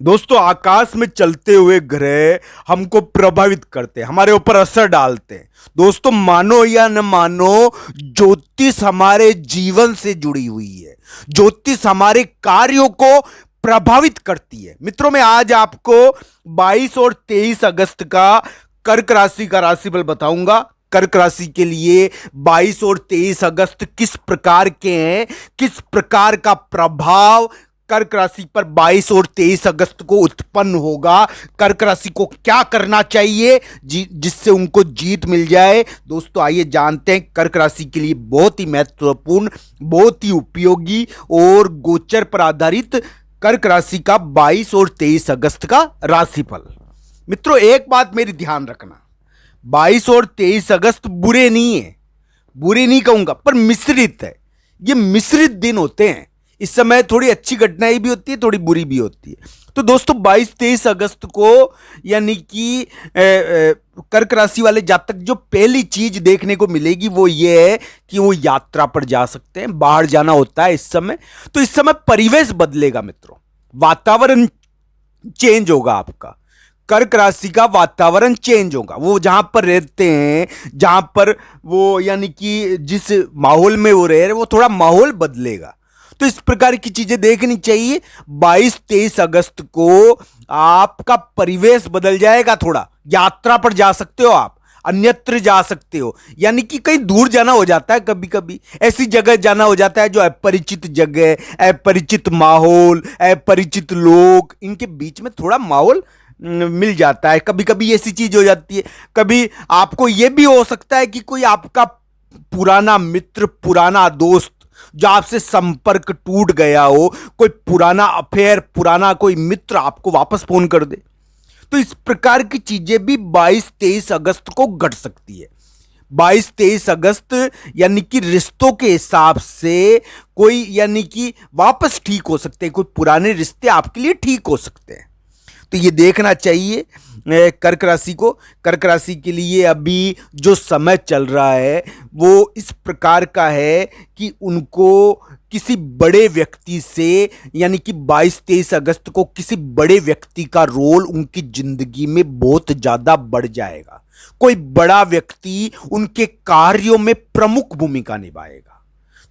दोस्तों, आकाश में चलते हुए ग्रह हमको प्रभावित करते हैं, हमारे ऊपर असर डालते हैं। दोस्तों, मानो या न मानो, ज्योतिष हमारे जीवन से जुड़ी हुई है। ज्योतिष हमारे कार्यों को प्रभावित करती है। मित्रों, मैं आज आपको 22 और 23 अगस्त का कर्क राशि का राशिफल बताऊंगा। कर्क राशि के लिए 22 और 23 अगस्त किस प्रकार के हैं, किस प्रकार का प्रभाव कर्क राशि पर 22 और 23 अगस्त को उत्पन्न होगा, कर्क राशि को क्या करना चाहिए जिससे उनको जीत मिल जाए। दोस्तों, आइए जानते हैं कर्क राशि के लिए बहुत ही महत्वपूर्ण, बहुत ही उपयोगी और गोचर पर आधारित कर्क राशि का 22 और 23 अगस्त का राशिफल। मित्रों, एक बात मेरी ध्यान रखना, 22 और 23 अगस्त बुरे नहीं है, बुरे नहीं कहूंगा, पर मिश्रित है। ये मिश्रित दिन होते हैं। इस समय थोड़ी अच्छी घटनाएं भी होती है, थोड़ी बुरी भी होती है। तो दोस्तों, 22-23 अगस्त को यानी कि कर्क राशि वाले जातक जो पहली चीज देखने को मिलेगी वो ये है कि वो यात्रा पर जा सकते हैं, बाहर जाना होता है इस समय। तो इस समय परिवेश बदलेगा मित्रों, वातावरण चेंज होगा। आपका कर्क राशि का वातावरण चेंज होगा। वो जहां पर रहते हैं, जहां पर वो यानी कि जिस माहौल में वो रह रहे, वो थोड़ा माहौल बदलेगा। तो इस प्रकार की चीजें देखनी चाहिए। 22-23 अगस्त को आपका परिवेश बदल जाएगा, थोड़ा यात्रा पर जा सकते हो, आप अन्यत्र जा सकते हो, यानी कि कहीं दूर जाना हो जाता है, कभी कभी ऐसी जगह जाना हो जाता है जो अपरिचित जगह, अपरिचित माहौल, अपरिचित लोग, इनके बीच में थोड़ा माहौल मिल जाता है। कभी कभी ऐसी चीज हो जाती है। कभी आपको यह भी हो सकता है कि कोई आपका पुराना मित्र, पुराना दोस्त जो आपसे संपर्क टूट गया हो, कोई पुराना अफेयर, पुराना कोई मित्र आपको वापस फोन कर दे। तो इस प्रकार की चीजें भी 22-23 अगस्त को घट सकती है। 22-23 अगस्त यानी कि रिश्तों के हिसाब से कोई यानी कि वापस ठीक हो सकते हैं, कोई पुराने रिश्ते आपके लिए ठीक हो सकते हैं। तो ये देखना चाहिए कर्क राशि को। कर्क राशि के लिए अभी जो समय चल रहा है वो इस प्रकार का है कि उनको किसी बड़े व्यक्ति से यानी कि 22-23 अगस्त को किसी बड़े व्यक्ति का रोल उनकी जिंदगी में बहुत ज्यादा बढ़ जाएगा। कोई बड़ा व्यक्ति उनके कार्यों में प्रमुख भूमिका निभाएगा।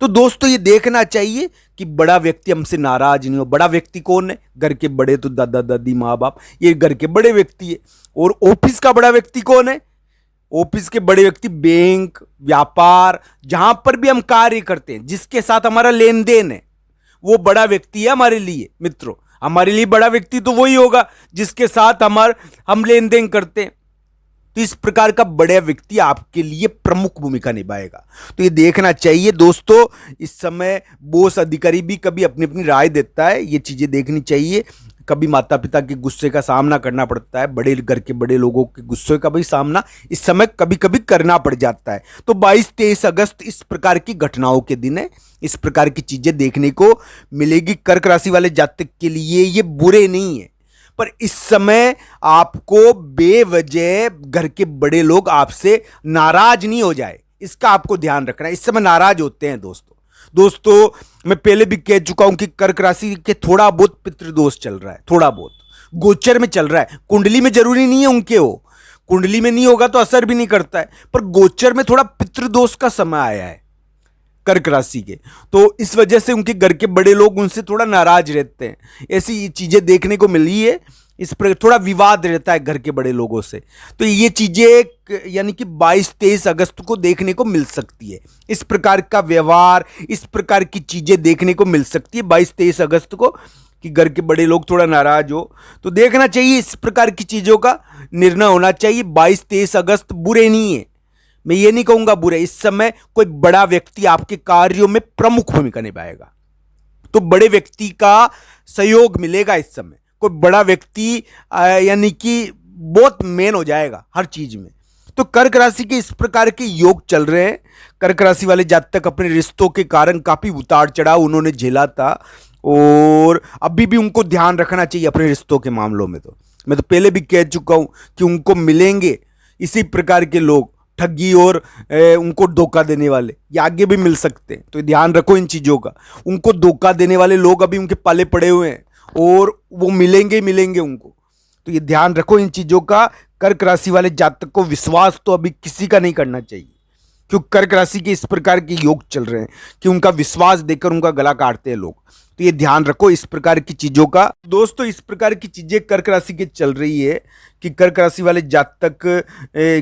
तो दोस्तों, ये देखना चाहिए कि बड़ा व्यक्ति हमसे नाराज नहीं हो। बड़ा व्यक्ति कौन है? घर के बड़े तो दादा दादी माँ बाप, ये घर के बड़े व्यक्ति है। और ऑफिस का बड़ा व्यक्ति कौन है? ऑफिस के बड़े व्यक्ति बैंक, व्यापार, जहां पर भी हम कार्य करते हैं, जिसके साथ हमारा लेन देन है, वो बड़ा व्यक्ति है हमारे लिए। मित्रों, हमारे लिए बड़ा व्यक्ति तो वही होगा जिसके साथ हम लेन देन करते हैं। तो इस प्रकार का बड़ा व्यक्ति आपके लिए प्रमुख भूमिका निभाएगा। तो ये देखना चाहिए दोस्तों। इस समय बॉस, अधिकारी भी कभी अपनी अपनी राय देता है, ये चीजें देखनी चाहिए। कभी माता पिता के गुस्से का सामना करना पड़ता है, बड़े घर के बड़े लोगों के गुस्से का भी सामना इस समय कभी कभी करना पड़ जाता है। तो 22-23 अगस्त इस प्रकार की घटनाओं के दिन है, इस प्रकार की चीजें देखने को मिलेगी। कर्क राशि वाले जातक के लिए ये बुरे नहीं है, पर इस समय आपको बेवजह घर के बड़े लोग आपसे नाराज नहीं हो जाए, इसका आपको ध्यान रखना है। इस समय नाराज होते हैं दोस्तों। मैं पहले भी कह चुका हूं कि कर्क राशि के थोड़ा बहुत पितृदोष चल रहा है, थोड़ा बहुत गोचर में चल रहा है। कुंडली में जरूरी नहीं है उनके हो, कुंडली में नहीं होगा तो असर भी नहीं करता है, पर गोचर में थोड़ा पितृदोष का समय आया है कर्क राशि के। तो इस वजह से उनके घर के बड़े लोग उनसे थोड़ा नाराज रहते हैं, ऐसी चीजें देखने को मिली है। इस पर थोड़ा विवाद रहता है घर के बड़े लोगों से। तो ये चीजें यानी कि 22-23 अगस्त को देखने को मिल सकती है। इस प्रकार का व्यवहार, इस प्रकार की चीजें देखने को मिल सकती है 22-23 अगस्त को, कि घर के बड़े लोग थोड़ा नाराज हो। तो देखना चाहिए, इस प्रकार की चीजों का निर्णय होना चाहिए। 22-23 अगस्त बुरे नहीं है, मैं ये नहीं कहूंगा बुरे। इस समय कोई बड़ा व्यक्ति आपके कार्यों में प्रमुख भूमिका निभाएगा, तो बड़े व्यक्ति का सहयोग मिलेगा। इस समय कोई बड़ा व्यक्ति यानी कि बहुत मेन हो जाएगा हर चीज में। तो कर्क राशि के इस प्रकार के योग चल रहे हैं। कर्क राशि वाले जातक अपने रिश्तों के कारण काफी उतार चढ़ाव उन्होंने झेला था, और अभी भी उनको ध्यान रखना चाहिए अपने रिश्तों के मामलों में। तो मैं तो पहले भी कह चुका हूं कि उनको मिलेंगे इसी प्रकार के लोग, ठगी और उनको धोखा देने वाले, ये आगे भी मिल सकते हैं। तो ध्यान रखो इन चीजों का। उनको धोखा देने वाले लोग अभी उनके पाले पड़े हुए हैं, और वो मिलेंगे ही मिलेंगे उनको। तो ये ध्यान रखो इन चीजों का। कर्क राशि वाले जातक को विश्वास तो अभी किसी का नहीं करना चाहिए, क्योंकि कर्क राशि के इस प्रकार के योग चल रहे हैं कि उनका विश्वास देकर उनका गला काटते हैं लोग। तो ये ध्यान रखो इस प्रकार की चीजों का। दोस्तों इस प्रकार की चीजें कर्क राशि के चल रही है कि कर्क राशि वाले जातक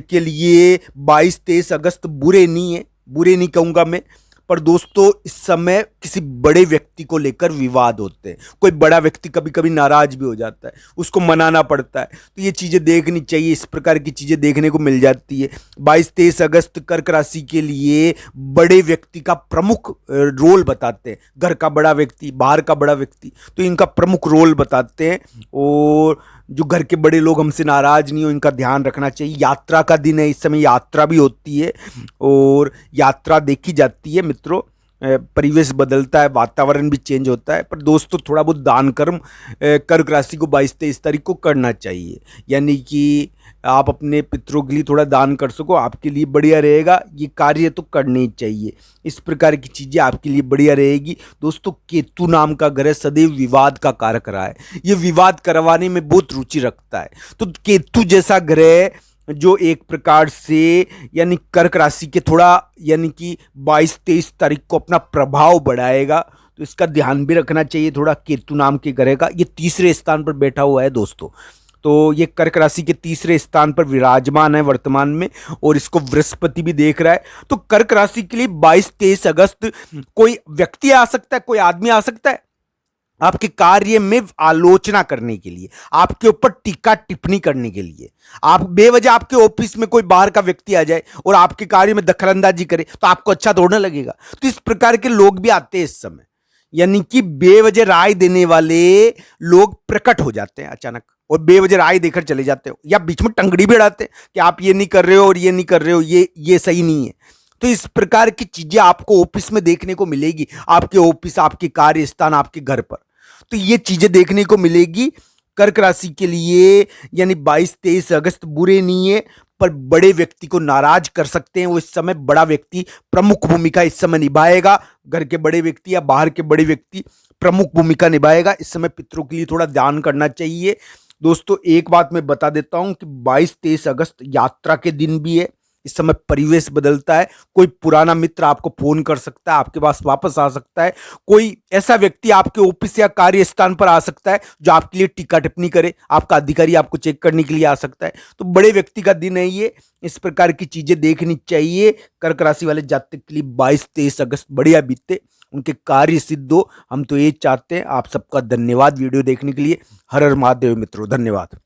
के लिए 22-23 अगस्त बुरे नहीं है, बुरे नहीं कहूंगा मैं, पर दोस्तों इस समय किसी बड़े व्यक्ति को लेकर विवाद होते हैं। कोई बड़ा व्यक्ति कभी कभी नाराज भी हो जाता है, उसको मनाना पड़ता है। तो ये चीजें देखनी चाहिए, इस प्रकार की चीजें देखने को मिल जाती है। 22-23 अगस्त कर्क राशि के लिए बड़े व्यक्ति का प्रमुख रोल बताते हैं। घर का बड़ा व्यक्ति, बाहर का बड़ा व्यक्ति, तो इनका प्रमुख रोल बताते हैं। और जो घर के बड़े लोग हमसे नाराज नहीं हो, इनका ध्यान रखना चाहिए। यात्रा का दिन है, इस समय यात्रा भी होती है और यात्रा देखी जाती है मित्रों। परिवेश बदलता है, वातावरण भी चेंज होता है। पर दोस्तों थोड़ा बहुत दान कर्म कर्क राशि को 22-23 तारीख को करना चाहिए, यानी कि आप अपने पितरों के लिए थोड़ा दान कर सको, आपके लिए बढ़िया रहेगा। ये कार्य तो करने ही चाहिए, इस प्रकार की चीज़ें आपके लिए बढ़िया रहेगी। दोस्तों केतु नाम का ग्रह सदैव विवाद का कारक रहा है, ये विवाद करवाने में बहुत रुचि रखता है। तो केतु जैसा ग्रह जो एक प्रकार से यानी कर्क राशि के थोड़ा यानी कि 22-23 तारीख को अपना प्रभाव बढ़ाएगा, तो इसका ध्यान भी रखना चाहिए थोड़ा। केतु नाम के ग्रह का ये तीसरे स्थान पर बैठा हुआ है दोस्तों, तो ये कर्क राशि के तीसरे स्थान पर विराजमान है वर्तमान में, और इसको बृहस्पति भी देख रहा है। तो कर्क राशि के लिए 22-23 अगस्त कोई व्यक्ति आ सकता है, कोई आदमी आ सकता है आपके कार्य में आलोचना करने के लिए, आपके ऊपर टीका टिप्पणी करने के लिए। आप बेवजह आपके ऑफिस में कोई बाहर का व्यक्ति आ जाए और आपके कार्य में दखलंदाजी करे तो आपको अच्छा थोड़ा लगेगा। तो इस प्रकार के लोग भी आते हैं इस समय, यानी कि बेवजह राय देने वाले लोग प्रकट हो जाते हैं अचानक और बेवजह राय देकर चले जाते हो, या बीच में टंगड़ी भी अड़ाते हैं कि आप ये नहीं कर रहे हो और ये नहीं कर रहे हो, ये सही नहीं है। तो इस प्रकार की चीजें आपको ऑफिस में देखने को मिलेगी, आपके ऑफिस, आपके कार्य स्थान, आपके घर पर। तो ये चीजें देखने को मिलेगी कर्क राशि के लिए। यानी 22-23 अगस्त बुरे नहीं है, पर बड़े व्यक्ति को नाराज कर सकते हैं वो इस समय। बड़ा व्यक्ति प्रमुख भूमिका इस समय निभाएगा, घर के बड़े व्यक्ति या बाहर के बड़े व्यक्ति प्रमुख भूमिका निभाएगा इस समय। पितरों के लिए थोड़ा ध्यान करना चाहिए। दोस्तों एक बात मैं बता देता हूं कि 22-23 अगस्त यात्रा के दिन भी है, इस समय परिवेश बदलता है। कोई पुराना मित्र आपको फोन कर सकता है, आपके पास वापस आ सकता है। कोई ऐसा व्यक्ति आपके ऑफिस या कार्य स्थान पर आ सकता है जो आपके लिए टीका टिप्पणी करे, आपका अधिकारी आपको चेक करने के लिए आ सकता है। तो बड़े व्यक्ति का दिन है ये, इस प्रकार की चीजें देखनी चाहिए। कर्क राशि वाले जातक के लिए 22-23 अगस्त बढ़िया बीते, उनके कार्य सिद्ध हो, हम तो ये चाहते हैं। आप सबका धन्यवाद वीडियो देखने के लिए। हर हर महादेव मित्रों, धन्यवाद।